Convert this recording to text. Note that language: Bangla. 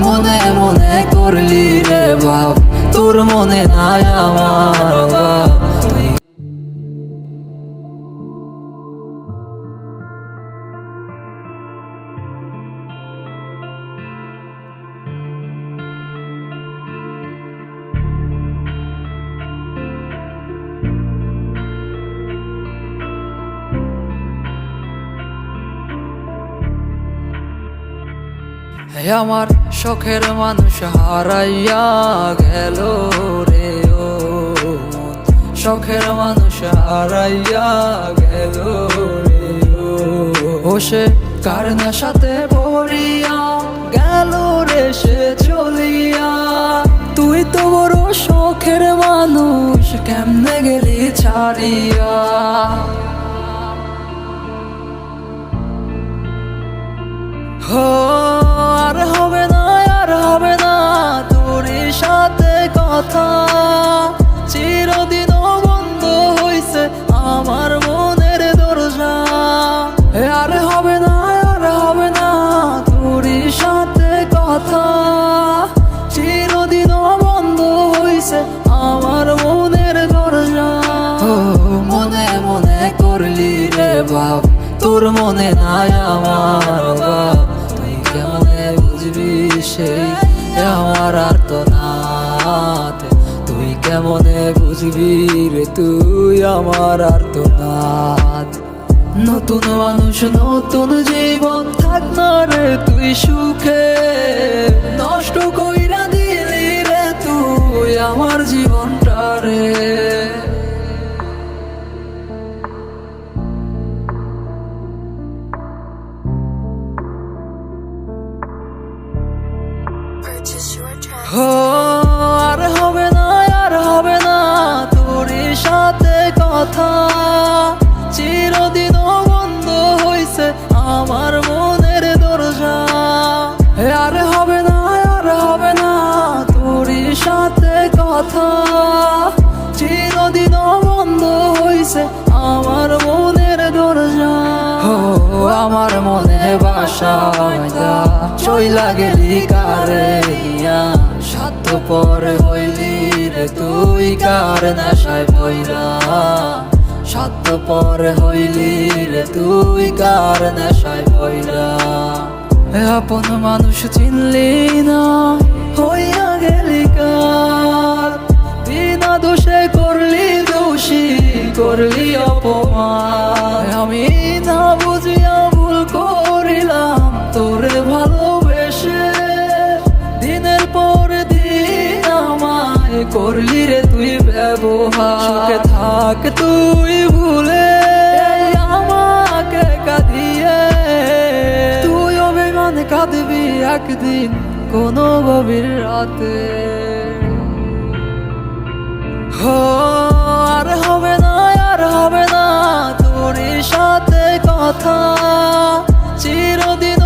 মনে মনে করলি রে ভাব, তোর মনে নাই আমার ভাব। আমার শখের মানুষ হারাইয়া গেল রে ও মন, শখের মানুষ হারাইয়া গেল রে ও সে কার নেশাতে পড়িয়া গেল রে সে চলিয়া। তুই তো বড় শখের মানুষ, কেমনে গেলি ছাড়িয়া। আর হবে না, আর হবে না তোর সাথে কথা, চিরদিন বন্ধ হইছে আমার মনের দরজা। আর হবে না, আর হবে না তোর সাথে কথা, চিরদিন বন্ধ হইছে আমার মনের দরজা। মনে মনে করলি রে ভাব, তোর মনে নাই আমার ভাব। তুই কেমনে বুঝবি সেই আমার আর্তনাদ, তুই কেমনে বুঝবি রে তুই আমার আর্তনাদ। নতুন মানুষ নতুন জীবন, থাক না রে তুই সুখে, নষ্ট কইরা দিলি রে তুই আমার জীবনটা রে। আর হবে না, আর হবে না তোর সাথে কথা, চিরদিন বন্ধ হইছে আমার মনের দরজা। আর হবে না, আর হবে না তোর সাথে কথা, চিরদিন বন্ধ হইছে আমার মনের দরজা। আমার মনে বাসায় চইলা গেলি কারে নিয়া, স্বার্থপর হইলি রে তুই কার নেশায় পইরা, স্বার্থপর হইলি রে তুই কার নেশায় পইরা। আপন মানুষ চিনলি না, হইয়া গেলি কার, বিনা দোষে করলি দোষী, করলি অপমান। আমি না বুঝিয়া ভুল করিলাম তোরে ভালোবেসে, দিনের পর দিন আমায় করলি রে তুই ব্যবহার। সুখে থাক তুই ভুলে আমাকে কাঁদিয়ে, তুই অভিমান কাঁদবি একদিন কোনো গভীর রাতে। আর হবে না, আর হবে না তোর সাথে কথা, চিরদিন